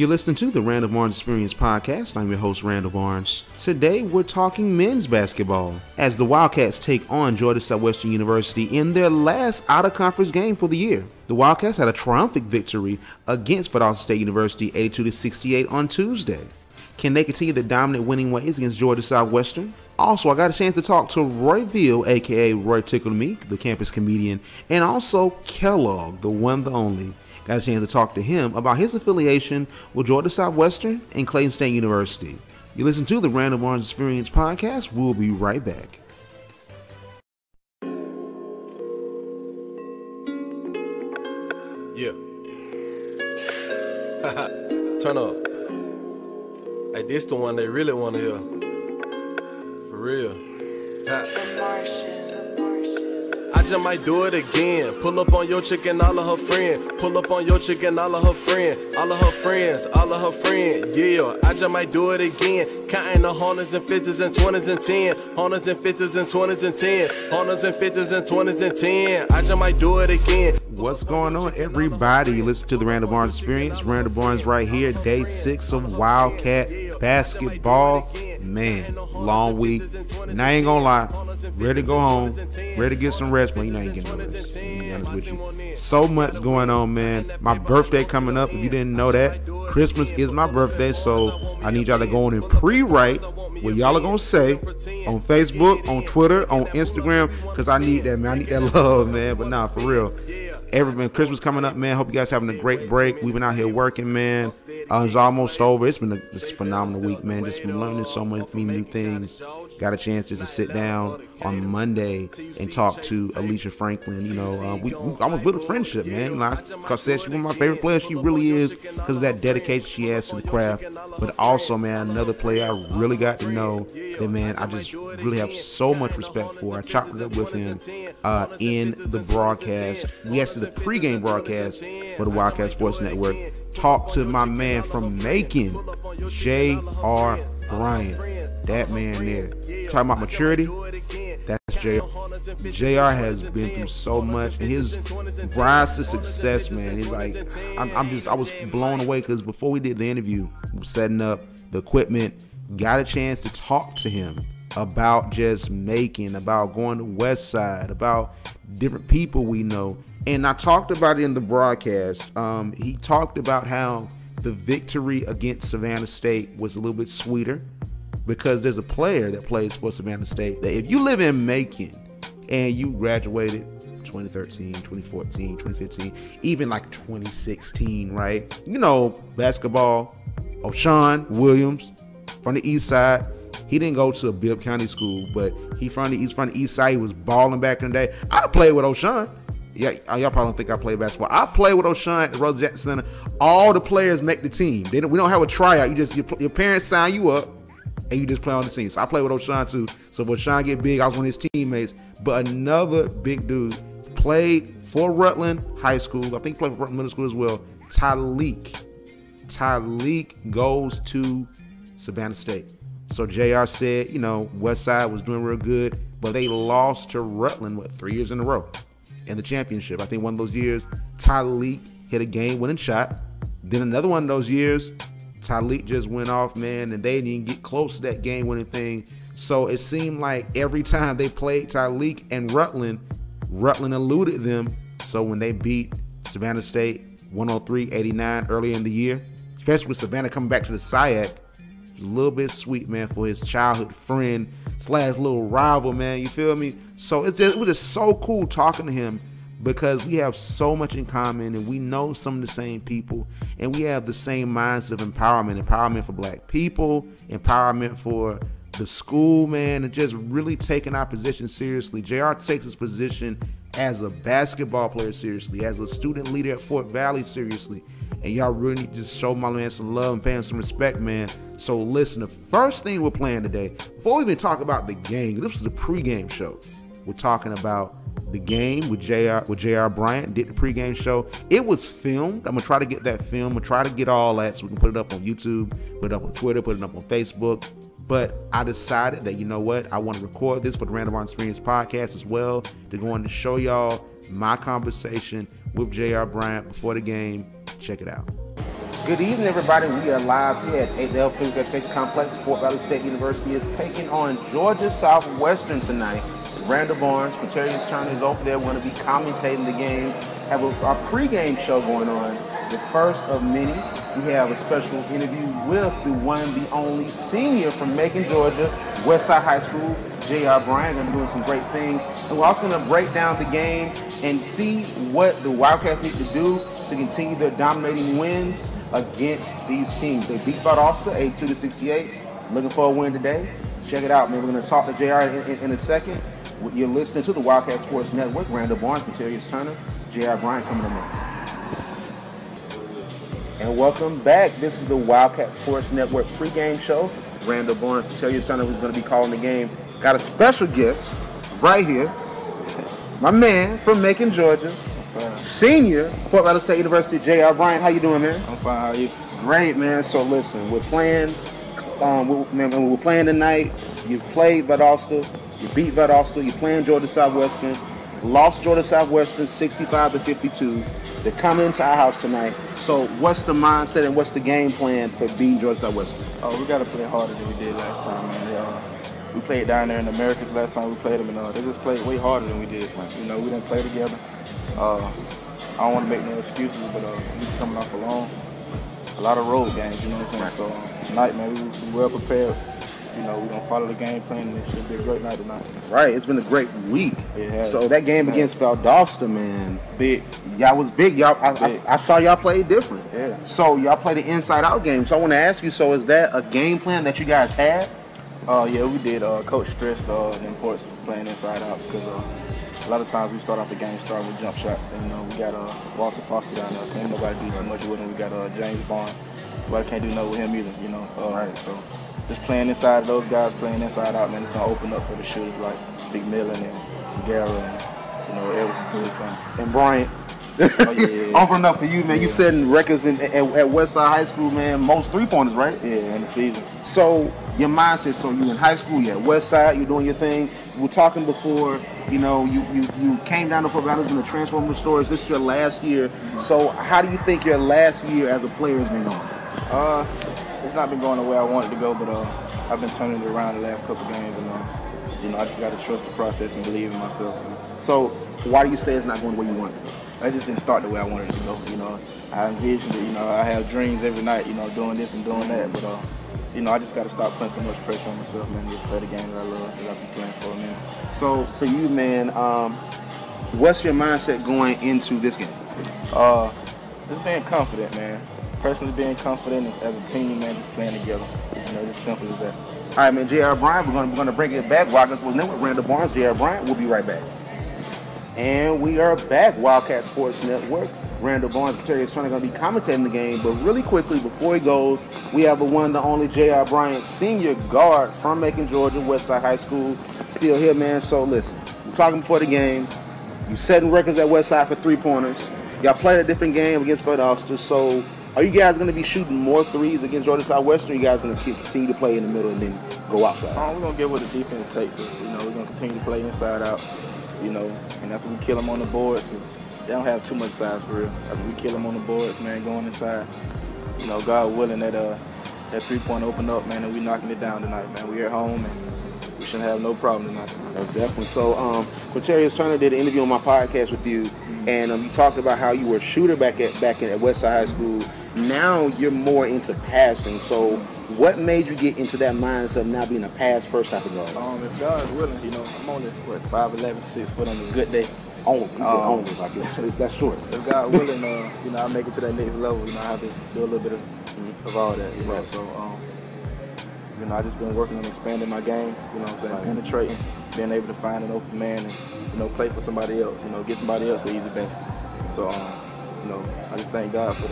You're listening to the Randall Barnes Experience podcast. I'm your host, Randall Barnes. Today, we're talking men's basketball as the Wildcats take on Georgia Southwestern University in their last out-of-conference game for the year. The Wildcats had a triumphant victory against Valdosta State University 82-68 on Tuesday. Can they continue the dominant winning ways against Georgia Southwestern? Also, I got a chance to talk to Roy Veal, aka Roy Tickle Me, the campus comedian, and also Kellogg, the one, the only. Got a chance to talk to him about his affiliation with Georgia Southwestern and Clayton State University. You listen to the Randall Barnes Experience podcast. We'll be right back. Yeah. Turn up. Hey, this the one they really want to hear. For real. I just might do it again. Pull up on your chick and all of her friends. Pull up on your chick and all of her friends. All of her friends, all of her friends. Yeah, I just might do it again. Counting the hundreds and fifties and 20s and 10. Hundreds and fifties and 20s and 10. Hundreds and fifties and 20s and 10. I just might do it again. What's going on, everybody? Listen to the Randall Barnes Experience. Randall Barnes right here. Day 6 of Wildcat basketball. Man, long week. And I ain't gonna lie, ready to go home, ready to get some rest, but you know I ain't getting no rest. To be honest with you. So much going on, man. My birthday coming up. If you didn't know that, Christmas is my birthday, so I need y'all to go on and pre-write what y'all are gonna say on Facebook, on Twitter, on Instagram, because I need that, man. I need that love, man. But nah, for real. Christmas coming up, man. Hope you guys having a great break. We've been out here working, man. It's almost over. It's been a phenomenal week, man. Just been learning so many new things. Got a chance just to sit down on Monday and talk to Alicia Franklin. You know, we almost built a friendship, man. Like I said, she's one of my favorite players. She really is, because of that dedication she has to the craft. But also, man, another player I really got to know that, man, I just really have so much respect for. I chopped it up with him in the broadcast. We actually the pregame broadcast for the Wildcat Sports Network. Talk to my man from Macon, J.R. Bryant. That man there. Talking about maturity, that's J.R. J.R. has been through so much, and his rise to success, man. He's like, I was blown away, because before we did the interview, we were setting up the equipment, got a chance to talk to him about just Macon, about going to West Side, about different people we know. And I talked about it in the broadcast. He talked about how the victory against Savannah State was a little bit sweeter, because there's a player that plays for Savannah State that if you live in Macon and you graduated 2013, 2014, 2015, even like 2016, right? You know, basketball, O'Shawn Williams from the east side. He didn't go to a Bibb County school, but he's from the east side. He was balling back in the day. I played with O'Shawn. Yeah, y'all probably don't think I play basketball. I play with O'Shawn at the Rose Jackson Center. All the players make the team. We don't have a tryout. Your parents sign you up, and you just play on the team. So I play with O'Shawn too. So if O'Shawn get big, I was one of his teammates. But another big dude played for Rutland High School. I think he played for Rutland Middle School as well. Tyleek goes to Savannah State. So JR said, you know, Westside was doing real good, but they lost to Rutland, 3 years in a row in the championship. I think one of those years, Tyleek hit a game-winning shot. Then another one of those years, Tyleek just went off, man, and they didn't even get close to that game-winning thing. So it seemed like every time they played Tyleek and Rutland eluded them. So when they beat Savannah State 103-89 earlier in the year, especially with Savannah coming back to the SIAC, it was a little bit sweet, man, for his childhood friend / little rival, man. You feel me? So it was just so cool talking to him, because we have so much in common, and we know some of the same people, and we have the same minds of empowerment for black people, empowerment for the school, man, and just really taking our position seriously. JR takes his position as a basketball player seriously, as a student leader at Fort Valley seriously. And y'all really need to just show my man some love and pay him some respect, man. So listen, the first thing we're playing today, before we even talk about the game, this is a pregame show. We're talking about the game with JR Bryant, did the pregame show. It was filmed. I'm going to try to get that film. I'm going to try to get all that so we can put it up on YouTube, put it up on Twitter, put it up on Facebook. But I decided that, you know what, I want to record this for the Randall Barnes Experience podcast as well, to go on to show y'all my conversation with JR Bryant before the game. Check it out. Good evening, everybody. We are live here at 8L Physical Education Complex. Fort Valley State University is taking on Georgia Southwestern tonight. Randall Barnes, Quaterius Turner is over there. We're going to be commentating the game. Have our pregame show going on. The first of many. We have a special interview with the one, the only senior from Macon, Georgia, Westside High School, J.R. Bryant. They're doing some great things. And we're also going to break down the game and see what the Wildcats need to do to continue their dominating wins against these teams. They beat Valdosta 82-68. Looking for a win today. Check it out, man. We're going to talk to JR in a second. You're listening to the Wildcat Sports Network. Randall Barnes, Quaterius Turner, J.R. Bryant coming in next. And welcome back. This is the Wildcat Sports Network pregame show. Randall Barnes, Quaterius Turner, who's going to be calling the game. Got a special gift right here. My man from Macon, Georgia. Senior, Fort Valley State University, J.R. Bryant. How you doing, man? I'm fine. How are you? Great, man. So listen, we're playing tonight. You played Valdosta. You beat Valdosta. You're playing Georgia Southwestern. Lost Georgia Southwestern 65-52. They're coming into our house tonight. So what's the mindset and what's the game plan for beating Georgia Southwestern? Oh, we got to play harder than we did last time, man. We played down there in the Americas last time we played them, and they just played way harder than we did. You know, we didn't play together. I don't want to make no excuses, but we're coming off a lot of road games, you know what I'm saying? So tonight, man, we well prepared. You know, we're going to follow the game plan, and it should be a great night tonight. Right, it's been a great week. It has. So that game against Valdosta, man, big. Y'all was big. I saw y'all play different. Yeah. So y'all played an inside-out game. So I want to ask you, so is that a game plan that you guys had? Yeah, we did. Coach stressed the importance of playing inside out because a lot of times we start off the game starting with jump shots. And, you know, we got Walter Foster down there. Can't nobody do too much with him. We got James Bond. But I can't do nothing with him either, you know. Right. So just playing inside of those guys, playing inside out, man, it's going to open up for the shooters like Big Millen and Guerra and, you know, everything. And Bryant. Oh, yeah. Opening up for you, man. Yeah. You setting records at Westside High School, man. Most three-pointers, right? Yeah, in the season. So your mindset, so you in high school, you're at Westside, you're doing your thing. We were talking before, you know, you came down to Fort Valley in the transformer stores. This is your last year. Mm-hmm. So how do you think your last year as a player has been going? It's not been going the way I wanted to go, but I've been turning it around the last couple games, and you know, I just got to trust the process and believe in myself. You know? So why do you say it's not going the way you want it? I just didn't start the way I wanted it to go. You know, I envisioned it. You know, I have dreams every night. You know, doing this and doing that, but you know, I just got to stop putting so much pressure on myself, man. Just play the game that I love, that I've been playing for, man. So for you, man, what's your mindset going into this game? Just being confident, man. Personally being confident as a team, man, just playing together. You know, it's simple as that. All right, man, J.R. Bryant, we're going to bring it back. Wildcats was with Randall Barnes, J.R. Bryant. We'll be right back. And we are back, Wildcat Sports Network. Randall Barnes, Quaterius Turner going to be commentating the game. But really quickly, before he goes, we have the one, the only J.R. Bryant, senior guard from Macon, Georgia, Westside High School. Still here, man. So listen, we're talking before the game. You setting records at Westside for three-pointers. Y'all played a different game against Valdosta. So are you guys going to be shooting more threes against Georgia Southwestern? Or are you guys going to continue to play in the middle and then go outside? We're going to get what the defense takes us. You know, we're going to continue to play inside out. You know, and after we kill them on the boards, they don't have too much size for real. After we kill them on the boards, man, going inside, you know, God willing that three-point open up, man, and we knocking it down tonight, man. We at home, and we shouldn't have no problem tonight. Definitely. So, Quaterius Turner did an interview on my podcast with you, and you talked about how you were a shooter back at Westside High School. Now you're more into passing. So, what made you get into that mindset of now being a pass-first type of guard? If God's willing, you know, I'm only 5'11", 6 foot on a good day. Only, like that's short. If God willing, you know, I make it to that next level. You know, I have to do a little bit of all that. You know, so you know, I just been working on expanding my game. You know what I'm saying? Penetrating, being able to find an open man, and you know, play for somebody else. You know, get somebody else an easy basket. So you know, I just thank God for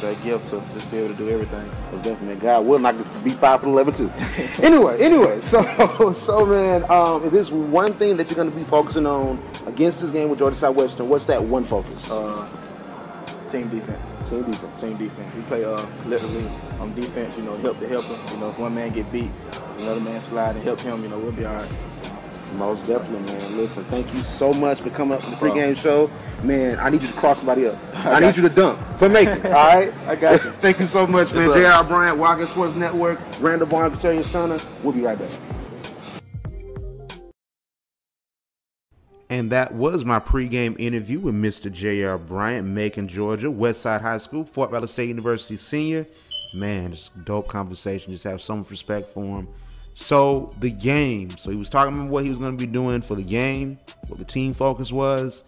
that gift to just be able to do everything. Well, definitely, God will not be 5'11" too. anyway, so man, if there's one thing that you're going to be focusing on against this game with Georgia Southwestern, what's that one focus? Team defense. Team defense. We play collectively on defense. You know, help the helper. You know, if one man get beat, another man slide and help him. You know, we'll be all right. Most definitely, man. Listen, thank you so much for coming up to the pregame show. Man, I need you to cross somebody up. I need you to dunk for making. All right? I got you. Thank you so much, man. J.R. Bryant, Wildcats Sports Network, Randall Barnes, Terry Stunner. We'll be right back. And that was my pregame interview with Mr. J.R. Bryant, Macon, Georgia, Westside High School, Fort Valley State University senior. Man, it's a dope conversation. Just have so much respect for him. So the game. So he was talking about what he was going to be doing for the game, what the team focus was,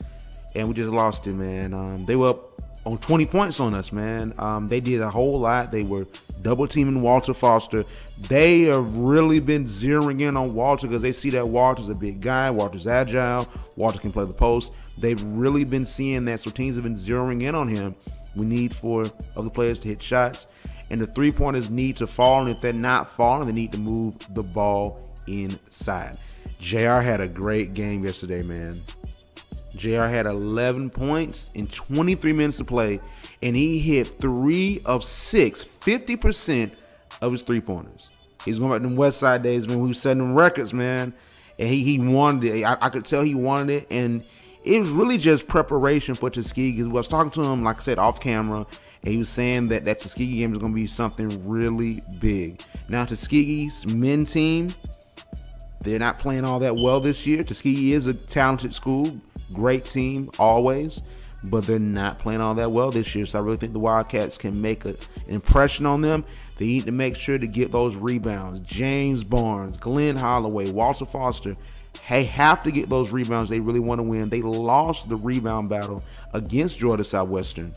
and we just lost it, man. They were up on 20 points on us, man. They did a whole lot. They were double teaming Walter Foster. They have really been zeroing in on Walter because they see that Walter's a big guy. Walter's agile. Walter can play the post. They've really been seeing that. So teams have been zeroing in on him. We need for other players to hit shots. And the three-pointers need to fall. And if they're not falling, they need to move the ball inside. JR had a great game yesterday, man. JR had 11 points in 23 minutes to play, and he hit 3 of 6, 50% of his three-pointers. He's going back to them West Side days, man. We were setting them records, man. And he wanted it. I could tell he wanted it, and it was really just preparation for Tuskegee. I was talking to him, like I said, off camera, and he was saying that Tuskegee game is going to be something really big. Now, Tuskegee's men team, they're not playing all that well this year. Tuskegee is a talented school, great team always, but they're not playing all that well this year. So I really think the Wildcats can make an impression on them. They need to make sure to get those rebounds. James Barnes, Glenn Holloway, Walter Foster, they have to get those rebounds. They really want to win. They lost the rebound battle against Georgia Southwestern.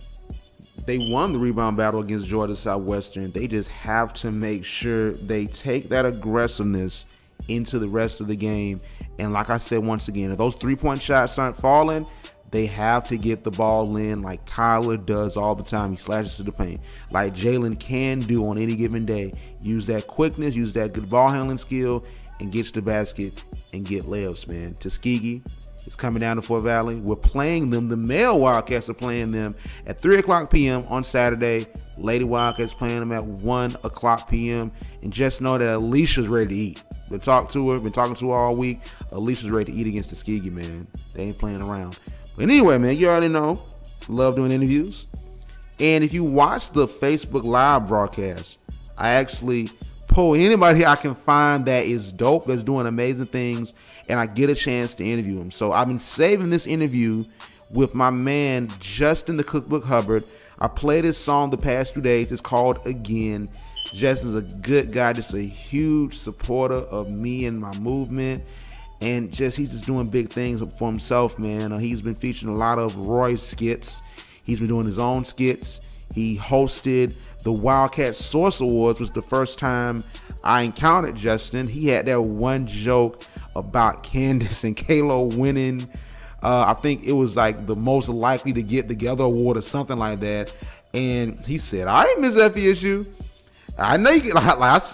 They won the rebound battle against Georgia Southwestern. They just have to make sure they take that aggressiveness into the rest of the game. And like I said, once again, if those three-point shots aren't falling, they have to get the ball in like Tyler does all the time. He slashes to the paint. Like Jalen can do on any given day. Use that quickness, use that good ball handling skill, and get to the basket and get layups, man. Tuskegee is coming down to Fort Valley. We're playing them. The male Wildcats are playing them at 3 o'clock p.m. on Saturday. Lady Wildcats playing them at 1 o'clock p.m. And just know that Alicia's ready to eat. Been talking to her all week. Alicia's ready to eat against Tuskegee, man. They ain't playing around. But anyway, man, you already know. Love doing interviews. And if you watch the Facebook Live broadcast, I actually pull anybody I can find that is dope, that's doing amazing things, and I get a chance to interview them. So I've been saving this interview with my man, Justin the Cookbook Hubbard. I played his song the past 2 days. It's called Again. Justin's a good guy, just a huge supporter of me and my movement. And he's just doing big things for himself, man. He's been featuring a lot of Roy's skits. He's been doing his own skits. He hosted the Wildcat Source Awards, was the first time I encountered Justin. He had that one joke about Candace and Kalo winning. I think it was like the most likely to get together award or something like that. And he said, I ain't miss FVSU. I know you get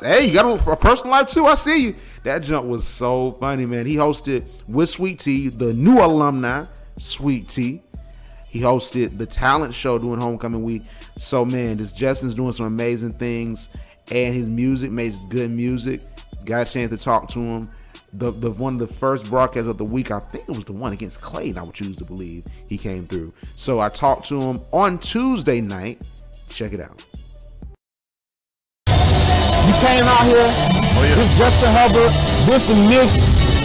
hey, you got a personal life too. I see you. That jump was so funny, man. He hosted with Sweet Tea, the new alumni, Sweet Tea. He hosted the talent show during homecoming week. So, man, this Justin's doing some amazing things, and his music makes good music. Got a chance to talk to him. The one of the first broadcasts of the week, I think it was the one against Clayton, I would choose to believe, he came through. So I talked to him on Tuesday night. Check it out. You came out here, this Justin Hubbard, this and Miss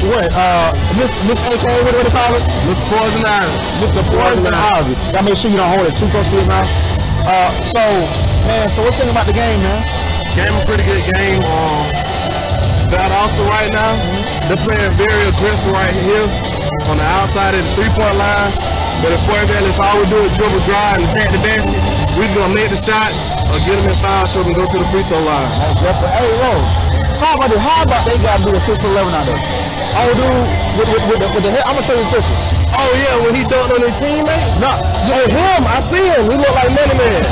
AK, what do they call it? Mr. Poison Ivy. Mr. Poison Ivy. Gotta make sure you don't hold it too close to your mouth. So what's thinking about the game, man? Game a pretty good game. That also right now, they're playing very aggressive right here on the outside of the three-point line. But at Fort Valley, all we do is dribble drive and attack the basket. We're gonna make the shot or get them in foul so we can go to the free throw line. Hey, Ro, how about they gotta do a 6'11" out there? Oh, dude, with the head, I'm gonna show you this. Oh yeah, when he dunked on his teammate? No, hey, him, I see him. He look like Money Man.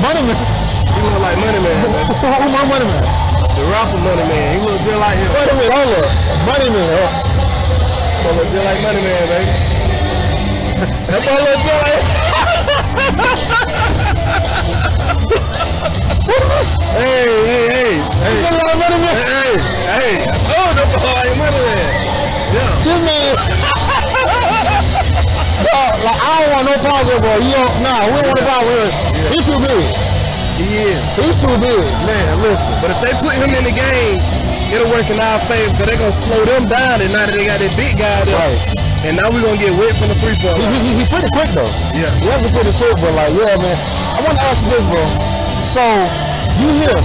Money Man? He look like Money Man. Who my Money Man? The rapper Money Man. He look just like him. Wait a minute, hold up. Money Man. He look just like Money Man, baby. That boy look just like Hey. Hey, I told that boy like Money Man. Yeah. there, bro. We don't want to buy with. He's too big. He is. He's too big. Man, listen. But if they put him in the game, it'll work in our favor because they're going to slow them down and now that they got that big guy there. Right. And now we're going to get wet from the three-point line. He's pretty quick, though. Yeah. He has to pretty quick, but like, yeah, man. I want to ask you this, bro. So, you here.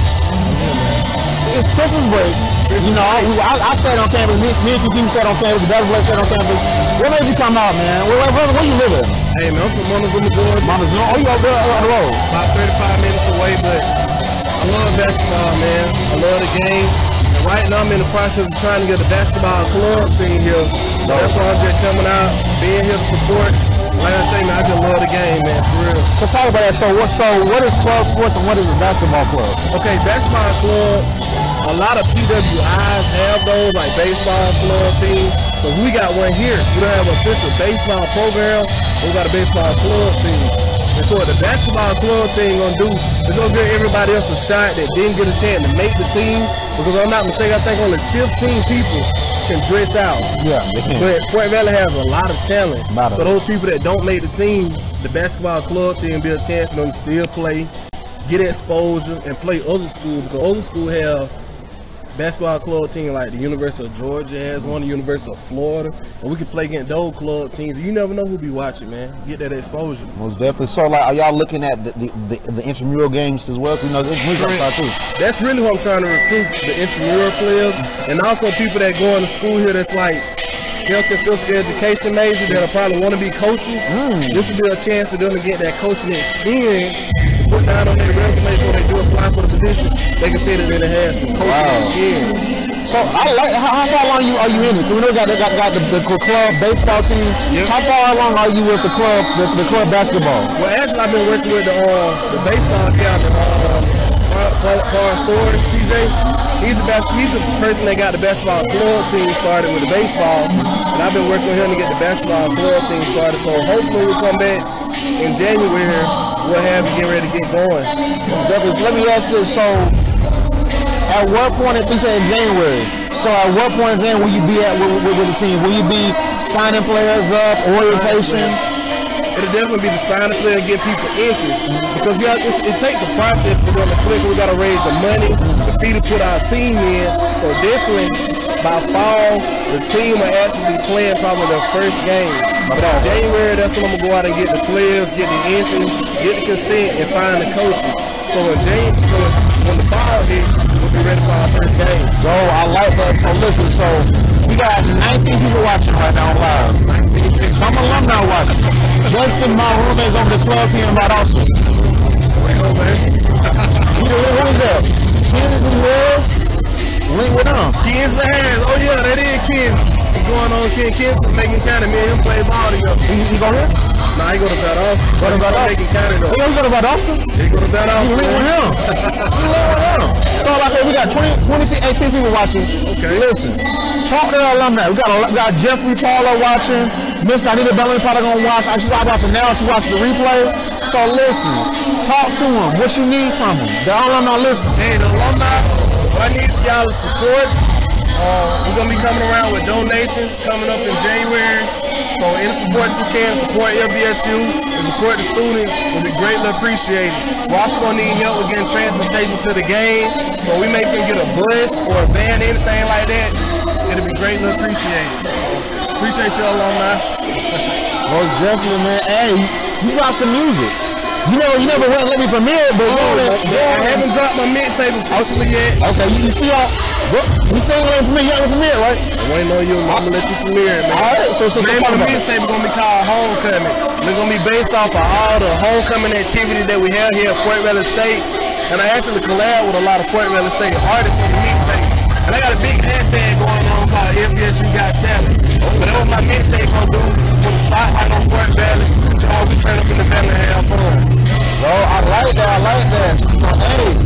It's Christmas break. You know, I stayed on campus. Me and two people stayed on campus. The Dallas Blake stayed on campus. What made you come out, man? Where you live at? Hey, man, I'm from Montezuma, Georgia. Montezuma? Oh, you over there on the road? About 35 minutes away, but I love basketball, man. I love the game. And right now, I'm in the process of trying to get a basketball club team here. So that's why I'm just coming out, being here to support. Like I say, man, I just love the game, man, for real. So talk about that. So what is club sports and what is a basketball club? Okay, basketball club, a lot of PWIs have those, like baseball club teams. So we got one here. We don't have an official baseball program, but we got a baseball club team. And so what the basketball club team gonna do is gonna give everybody else a shot that didn't get a chance to make the team. Because if I'm not mistaken, I think only 15 people can dress out. Yeah, they can. But Fort Valley has a lot of talent. So those people that don't make the team, the basketball club team be a chance for them to still play, get exposure, and play other schools. Because other schools have basketball club team like the University of Georgia has one, the University of Florida, and we can play against those club teams. You never know who'll be watching, man. Get that exposure. Most definitely. So, like, are y'all looking at the intramural games as well? You know, too. That's really what I'm trying to recruit, the intramural players, and also people that go into school here that's like health and physical education major that'll probably want to be coaches. This will be a chance for them to get that coaching experience. Put down on their resume so they do apply for the position, they can say that they have some coaching experience. So I like how far along are you in it? So we know they got the club baseball team. Yep. How far along are you with the club basketball? Well, actually I've been working with the baseball captain, CJ. He's the person that got the basketball club team started with the baseball, and I've been working with him to get the basketball club team started. So hopefully we'll come back in January. We'll have to get ready to get going. Let me ask you, so at what point, if you say in January, so at what point then will you be at with the team? Will you be signing players up, orientation? It'll definitely be the sign of player and get people interest. Because it takes a process for them to click. We got to raise the money, the fee to put our team in. So definitely by fall, the team will actually be playing probably their first game. But in January, that's when I'm going to go out and get the players, get the interest, get the consent, and find the coaches. So when the fall hits, we'll be ready for our first game. So I like that. So listen, so we got 19 people watching right now live. Some alumni watching. Justin, my roommate's on the club team about also. Who is that? Kids and Wells? Link with them. Kids and Harris. Oh yeah, that is Ken. What's going on, Ken? Ken's from Macon County. Me and him play ball together. He go here? Nah, he go to Bad Austin. Go to Bad Austin? Macon County though. He go to Bad Austin? He go to Bad Austin. You link with him. You link with him. So like we got 18 people watching. Okay. Listen, talk to the alumni. We got Jeffrey Paula watching. Miss Anita Bellamy probably gonna watch. She's watching now. She watches the replay. So listen, talk to them. What you need from them? The alumni listen. Hey, the alumni, I need y'all support. We're going to be coming around with donations coming up in January. So any support you can, support FVSU, and support the students will be greatly appreciated. We're also going to need help with getting transportation to the game. So we may can get a bus or a van, anything like that. It'll be greatly appreciated. Appreciate you, alumni. Most definitely, man. Hey, you got some music. You never went and let me premiere it, but I haven't dropped my mixtape officially yet. Okay, you see y'all. You say you ain't premiere, you haven't premiere, right? I ain't know you. I'm gonna let you premiere it, man. Alright, so name of the mixtape is gonna be called Homecoming. It's gonna be based off of all the homecoming activities that we have here at Fort Valley State. And I actually collab with a lot of Fort Valley State artists on the mixtape. And I got a big hashtag going on called FVSU Got Talent. But that was my mixtape gonna do for the spotlight on Fort Valley. So all we turn up in the valley and have fun. Yo, I like that. Hey,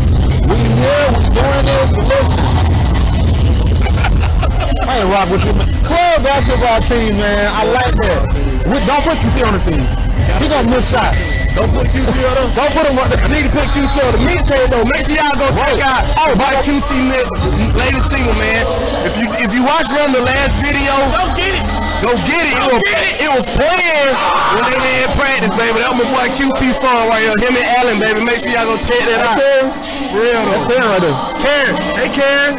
we here, we doing this, listen. I ain't rock with you, man. Club basketball team, man. I like that. Don't put QT on the team. He gonna miss shots. Don't put QT on him. Don't put him on the. I need to put QT on the mixtape though. Make sure y'all go check out my QT latest single, man. If you watch from the last video, don't get it. Go get it. It was playing when they had practice, baby. That was my boy QT song right here. Him and Allen, baby. Make sure y'all go check that out. Real though. That's Karen right there. Karen. Hey, Karen.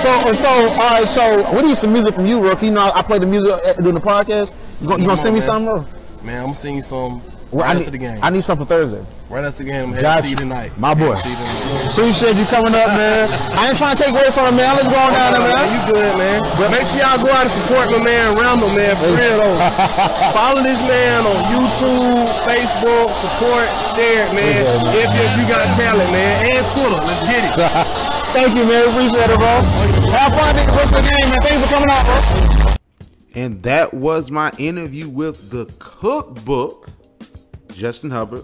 All right, so we need some music from you, Rookie. You know, I play the music during the podcast. You gonna send me something, bro? Man, I'm gonna send you some after the game. I need something for Thursday. Right after the game, I'm headed to see you tonight. My boy. Appreciate you coming up, man. I ain't trying to take away from him, man. Let's go on down there, man. You good, man. But make sure y'all go out and support my man Randall, man. For real, though. Follow this man on YouTube, Facebook, support, share it, man. If you got talent, man. And Twitter. Let's get it. Thank you, man. Appreciate it, bro. Have fun at the game, man. Thanks for coming out, bro. And that was my interview with the Cookbook, Justin Hubbard.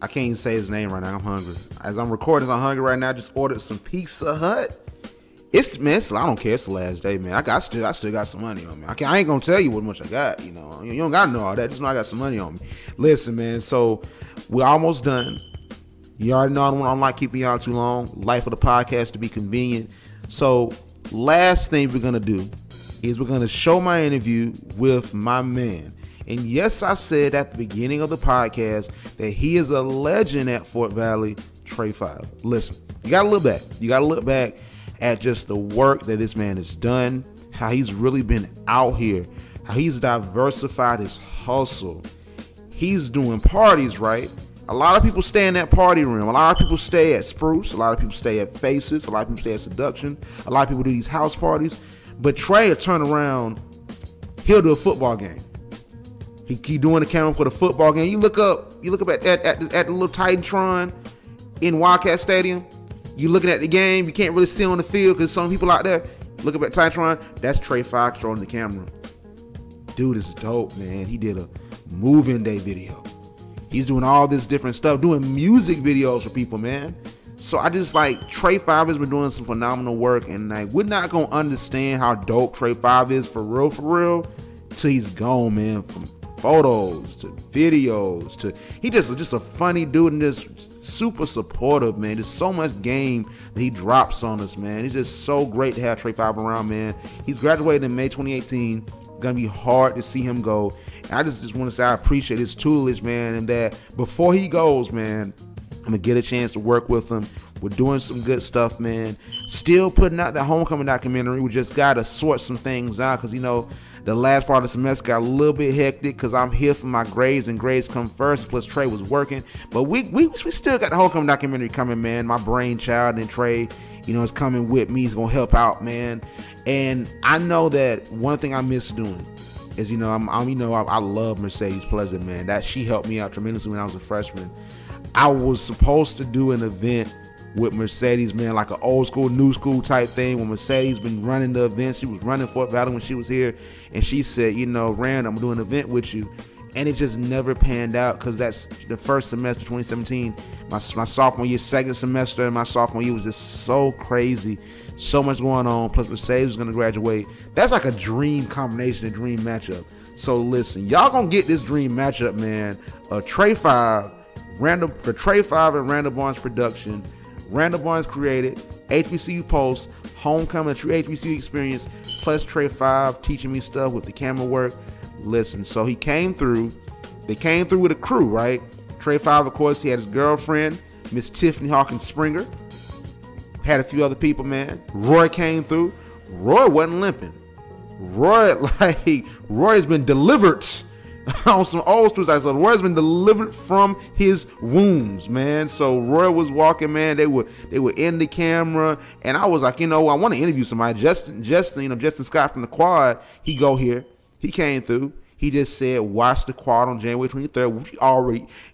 I can't even say his name right now. I'm hungry. As I'm recording, I'm hungry right now. I just ordered some Pizza Hut. I don't care. It's the last day, man. I still got some money on me. I ain't gonna tell you what much I got. You know, you don't gotta know all that. Just know I got some money on me. Listen, man. So we're almost done. You already know I don't like keeping y'all too long. Life of the podcast to be convenient. So last thing we're gonna do is we're gonna show my interview with my man. And yes, I said at the beginning of the podcast that he is a legend at Fort Valley, Trey 5. Listen, you gotta look back. You gotta look back at just the work that this man has done, how he's really been out here, how he's diversified his hustle. He's doing parties, right? A lot of people stay in that party room. A lot of people stay at Spruce. A lot of people stay at Faces. A lot of people stay at Seduction. A lot of people do these house parties. But Trey will turn around, he'll do a football game. He keep doing the camera for the football game. You look up at the little Titantron in Wildcat Stadium. You looking at the game. You can't really see on the field because some people out there. Look up at Titantron. That's Trey Fox throwing the camera. Dude is dope, man. He did a move-in day video. He's doing all this different stuff, doing music videos for people, man. So I just like Trey 5 has been doing some phenomenal work, and like we're not gonna understand how dope Trey 5 is for real, till he's gone, man. From photos to videos to he just a funny dude and just super supportive, man. There's so much game that he drops on us, man. It's just so great to have Trey 5 around, man. He's graduated in May 2018. Gonna be hard to see him go. And I just want to say I appreciate his tutelage, man, and that before he goes, man, I'm gonna get a chance to work with him. We're doing some good stuff, man. Still putting out that homecoming documentary. We just gotta sort some things out because you know the last part of the semester got a little bit hectic because I'm here for my grades and grades come first. Plus Trey was working, but we still got the homecoming documentary coming, man. My brainchild and Trey, you know, is coming with me. He's gonna help out, man. And I know that one thing I miss doing is, you know, I love Mercedes Pleasant, man. That she helped me out tremendously when I was a freshman. I was supposed to do an event with Mercedes, man, like an old school, new school type thing. When Mercedes been running the events, she was running Fort Valley when she was here, and she said, you know, Rand, I'm doing an event with you, and it just never panned out because that's the first semester, 2017, my sophomore year, second semester, and my sophomore year was just so crazy, so much going on. Plus Mercedes was gonna graduate. That's like a dream combination, a dream matchup. So listen, y'all gonna get this dream matchup, man. Trey 5, for Trey 5 and Randall Barnes production. Randall Barnes created, HBCU Post, homecoming, a true HBCU experience, plus Trey 5 teaching me stuff with the camera work. Listen, so he came through. They came through with a crew, right? Trey 5, of course, he had his girlfriend, Miss Tiffani Hawkins-Springer. Had a few other people, man. Roy came through. Roy wasn't limping. Roy's been delivered on some old school side. So Roy's been delivered from his wounds, man. So Roy was walking, man. They were in the camera, and I was like, you know, I want to interview somebody. Justin, you know, Justin Scott from the Quad. He go here. He came through. He just said, watch the Quad on January 23rd. Which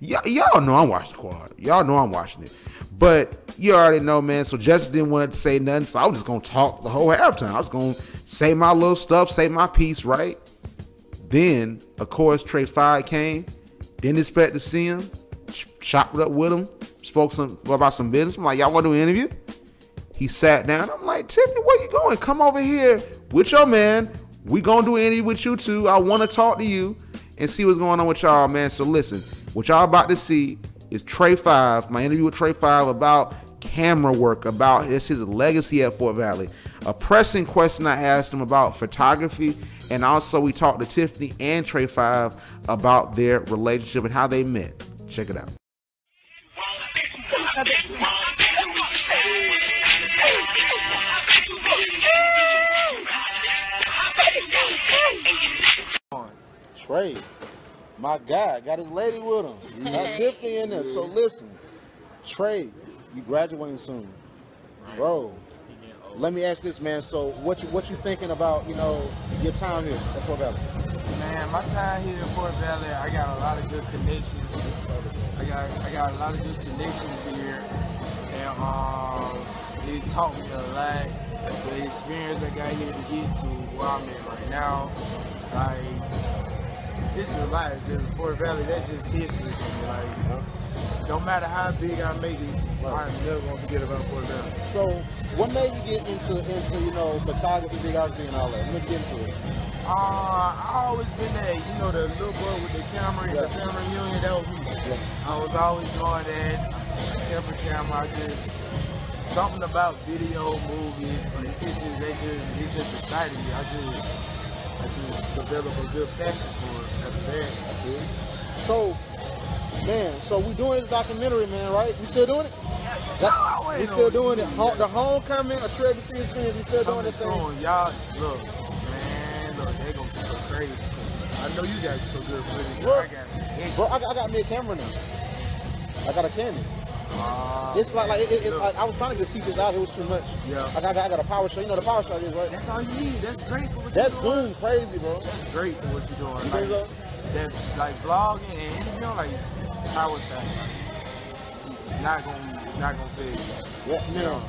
y'all know I'm watching the Quad. Y'all know I'm watching it. But you already know, man. So Justin didn't want to say nothing, so I was just gonna talk the whole halftime. I was gonna say my little stuff, say my piece, right? Then, of course, Trey 5 came. Didn't expect to see him. Chopped it up with him. Spoke about some business. I'm like, y'all want to do an interview? He sat down. I'm like, Tiffany, where you going? Come over here with your man. We gonna do an interview with you too. I want to talk to you and see what's going on with y'all, man. So listen, what y'all about to see is Trey 5, my interview with Trey 5 about camera work, about his legacy at Fort Valley. A pressing question I asked him about photography, and also we talked to Tiffani and Trey 5 about their relationship and how they met. Check it out. Trey, my guy, got his lady with him. Got Tiffani in there. So listen, Trey, you graduating soon, bro. Let me ask this, man. So what you thinking about, you know, your time here at Fort Valley? Man, my time here in Fort Valley, I got a lot of good connections. I got a lot of good connections here, and it taught me a lot. The experience I got here to get to where I'm at right now, like, this is life. Just Fort Valley, that's just history for me. Like, no matter how big I make it, I'm never gonna forget about Fort Valley. So, what made you get into you know, photography, videography, and all that? Let's get into it. I always been that, you know, the little boy with the camera, the family reunion. That was me. I was always doing that. Every camera, something about video, movies, and pictures. It just excited me. I just developed a good passion for it after that. So, man, so we doing this documentary, man, right? We still doing it? We still doing it. The homecoming, a Trey experience, we still doing this thing. Y'all, look, they gonna be so crazy. I know you guys are so good for it. Bro, I got me a camera now. I got a Canon. It's like I was trying to get teachers out. It was too much. Yeah. I got a power shot. You know the power shot is, right? That's all you need. That's great for what you're doing. That's Zoom crazy, bro. That's great for what you're doing. You think so? That's like vlogging and interviewing, like power shot. It's not gonna fail you. Yeah, man.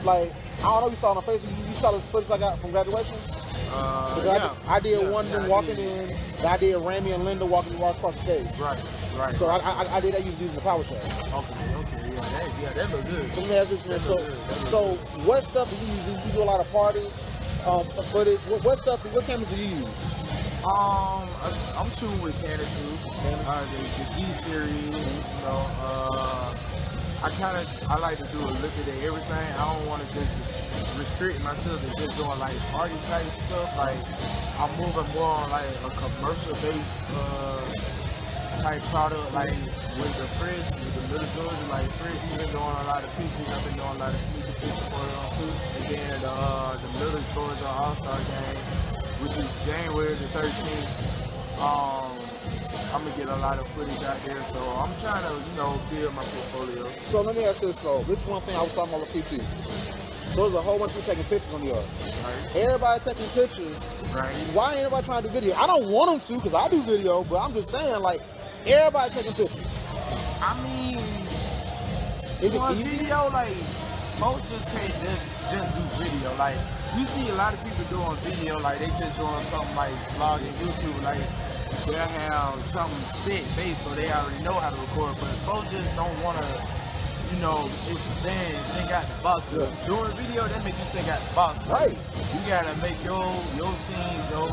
Like, I don't know if you saw on Facebook. You saw the footage I got from graduation. I did one of them walking in. I did Rami and Linda walking across the stage. Right. So I did that using the power shot. Okay, that look good. So let me ask this, man. So what stuff do you use? You do a lot of parties, footage. What cameras do you use? I'm shooting with Canon too. The D series. You know, I like to do a little bit of everything. I don't want to just restrict myself to just doing like party type stuff. Like, I'm moving more on like a commercial based type product, like with the Fresh, with the Little Georgia, like Fresh, we've been doing a lot of pictures. I've been doing a lot of sneaker pictures for them. And then the Little Georgia All-Star game, which is January the 13th. I'm gonna get a lot of footage out there, so I'm trying to, you know, build my portfolio. So let me ask this. So this is one thing I was talking about with PT. So there's a whole bunch of people taking pictures on the yard. Right. Everybody taking pictures. Right. Why ain't everybody trying to do video? I don't want them to, because I do video, but I'm just saying, like, everybody taking pictures. I mean, is it easy? Video, like, folks just can't just do video. Like, you see a lot of people doing video, like they just doing something like vlogging, YouTube, like they'll have something set based so they already know how to record, but folks just don't want to, you know, think out the box. Yeah. Doing video, that make you think out the box. Right. You gotta make your scenes, your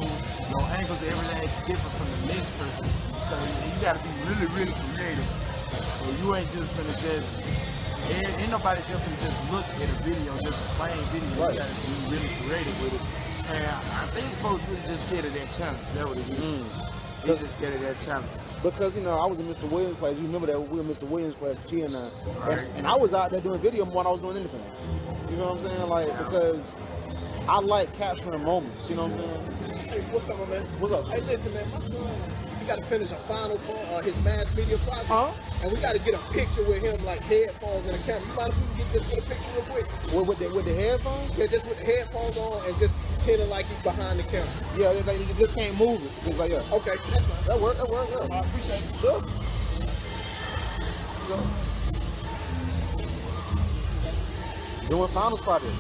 angles, everything different from the next person. Because you gotta be really, really creative. So you ain't just gonna ain't nobody just gonna just look at a video, just a plain video. Right. You gotta be really creative with it. And I think folks really just scared of that challenge. That's what it is. They just scared of that challenge. Because, you know, I was in Mr. Williams' class. You remember that we were in Mr. Williams' class, G and I. Right. And I was out there doing video more than I was doing anything. You know what I'm saying? Like, because I like capturing moments. You know what I'm saying? Hey, what's up, man? What's up? Hey, listen, man. My son, he got to finish a final for his mass media project. And we got to get a picture with him, like headphones and a camera. You mind if we can just get a picture real quick? With the headphones? Yeah, just with the headphones on and just pretending like he's behind the camera. Yeah, like, you just can't move it. Just like that. Okay, that's fine. That works, yeah. I appreciate it. Sure. Doing finals project.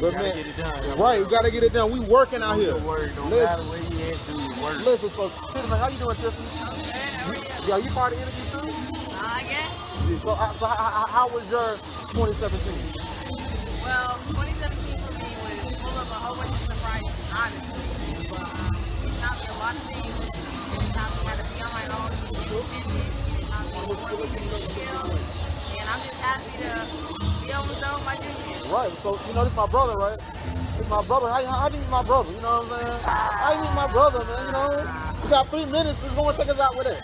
But man, get it done. Right, we gotta get it done. We working out here. No matter where you at, do your work. Listen, so Tiffani, how you doing, Tiffani? Yeah, you part of the interview too? I guess. So how was your 2017? Well, 2017 for me was full of a whole bunch of surprises, honestly. But it taught me a lot of things. It taught me how to be on my own, be independent. It taught me more skills. I'm just happy to be on the show with my juniors. Right. So you know, this my brother, right? This my brother. How do you meet my brother? You know what I'm saying? How you meet my brother, man? You know, we got 3 minutes. Just going to take us out with it.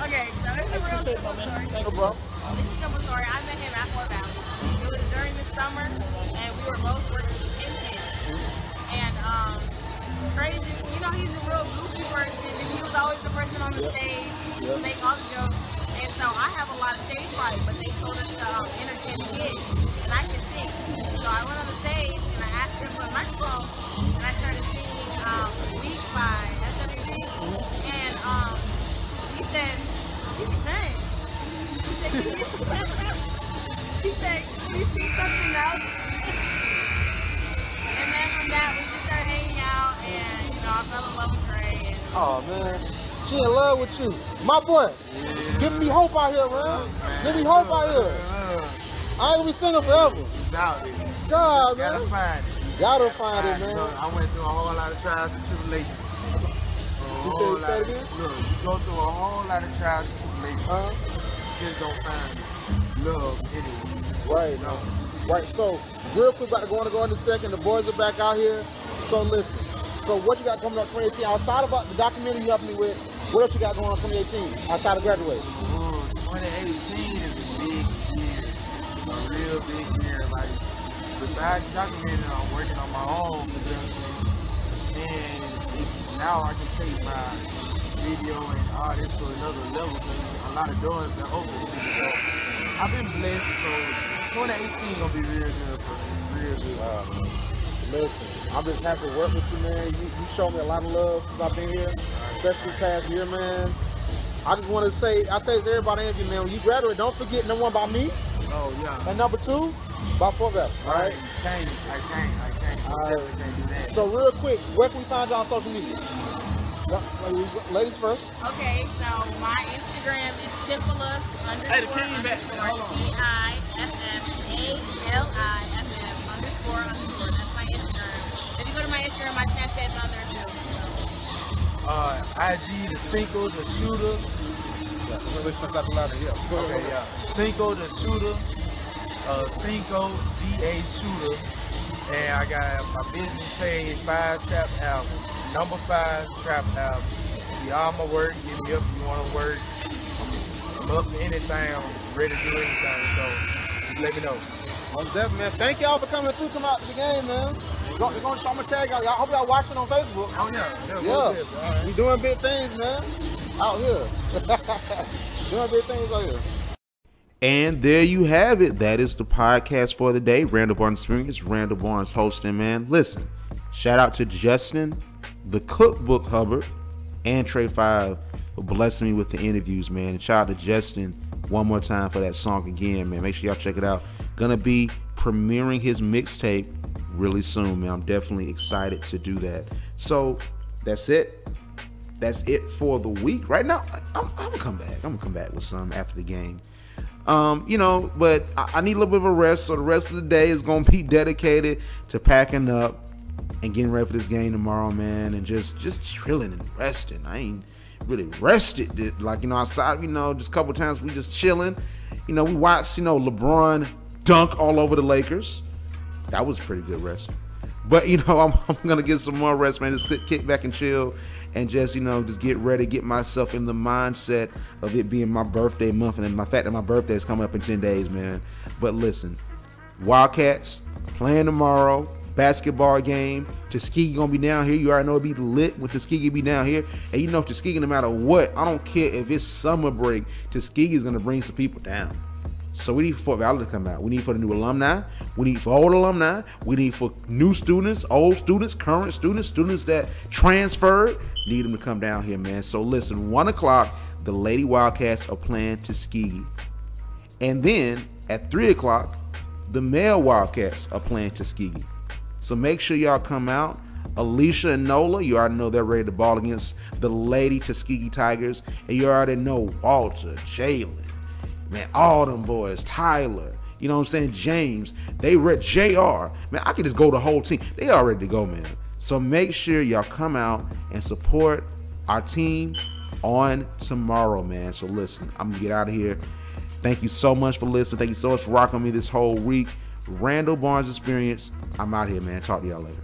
Okay, so it's a real simple story. Thank you, bro. It's a simple story. I met him at Fort Valley. It was during the summer, and we were both working in camp. And Trey, you know, he's a real goofy person, and he was always the person on the stage to make all the jokes. And so I have a lot of stage fright, but they told us to entertain the kids, and I can sing. So I went on the stage, and I asked him for a microphone, and I started singing Week by FWB. And he said, you can sing. He said, can you see something else? And then from that, we just started hanging out, and, you know, I fell in love with Trey. And, Oh, man. She in love with you. My boy, give me hope out here, man. Give me hope out here. I ain't gonna be single forever. Doubt it. God, man. Gotta find it. Gotta find it, man. I went through a whole lot of trials and tribulations. You say it again? Look, you go through a whole lot of trials and tribulations. Just don't find love anyway. Right. No. Right. So, real quick, about to go in a second. The boys are back out here. So, listen. So, what you got coming up 2018? Outside of the documentary you helped me with, what else you got going on 2018? Outside of graduation? 2018 is a big year. A real big year. Like, besides documentary, I'm working on my own production. And now I can take my video and all this to another level. Because a lot of doors are open. So, I've been blessed. So, 2018 gonna be real good for me. Real good. Listen, I'm just happy to work with you, man. You showed me a lot of love since I've been here, especially past year, man. I just want to say, I say to everybody, man, when you graduate, don't forget number one about me. Oh, yeah. And number two, about Fort Valley. All right? I can't. All right. Can't do that. So real quick, where can we find you on social media? Ladies first. okay, so my Instagram is Tiffala __TIFFALIFF __. That's my Instagram. If you go to my Instagram, my Snapchat's on there too. IG, the Cinco, the Shooter. Okay, yeah. Cinco, the Shooter. Cinco, DA Shooter. And I got my business page, 5 Trap Album. Number 5 Trap Album. See all my work, get me up if you want to work. I'm up to anything, I'm ready to do anything. So just let me know. Most definitely, man. Thank y'all for coming through tonight to the game, man. I'm gonna tag y'all. I hope y'all watching on Facebook. Oh yeah. Yeah. We doing big things, man. Out here. Doing big things out here. And there you have it. That is the podcast for the day. Randall Barnes Experience. Randall Barnes hosting, man. Listen, shout out to Justin, the Cookbook Hubbard, and Trey 5 for blessing me with the interviews, man. And shout out to Justin one more time for that song again, man. Make sure y'all check it out. Gonna be premiering his mixtape really soon, man. I'm definitely excited to do that. So that's it. That's it for the week. Right now, I'm gonna come back. I'm gonna come back with some after the game. But I need a little bit of a rest. So the rest of the day is gonna be dedicated to packing up and getting ready for this game tomorrow, man, and just chilling and resting. I ain't really rested, like, outside, just a couple times we just chilling. We watched, LeBron dunk all over the Lakers. That was a pretty good rest. But, I'm gonna get some more rest, man. Just kick back and chill and just get ready, get myself in the mindset of it being my birthday month and the fact that my birthday is coming up in 10 days, man. But listen, Wildcats playing tomorrow. Basketball game. Tuskegee gonna be down here. You already know it'll be lit when Tuskegee be down here. And Tuskegee, no matter what, I don't care if it's summer break, Tuskegee is gonna bring some people down. So we need for Fort Valley to come out. We need for the new alumni. We need for old alumni. We need for new students, old students, current students, students that transferred. Need them to come down here, man. So listen, 1 o'clock, the Lady Wildcats are playing Tuskegee. And then at 3 o'clock, the male Wildcats are playing Tuskegee. So make sure y'all come out. Alicia and Nola, you already know they're ready to ball against the Lady Tuskegee Tigers. And you already know Walter, Jalen, man, all them boys, Tyler, James, they read JR. Man, I could just go the whole team. They all ready to go, man. So make sure y'all come out and support our team on tomorrow, man. So listen, I'm going to get out of here. Thank you so much for listening. Thank you so much for rocking me this whole week. Randall Barnes Experience. I'm out here, man. Talk to y'all later.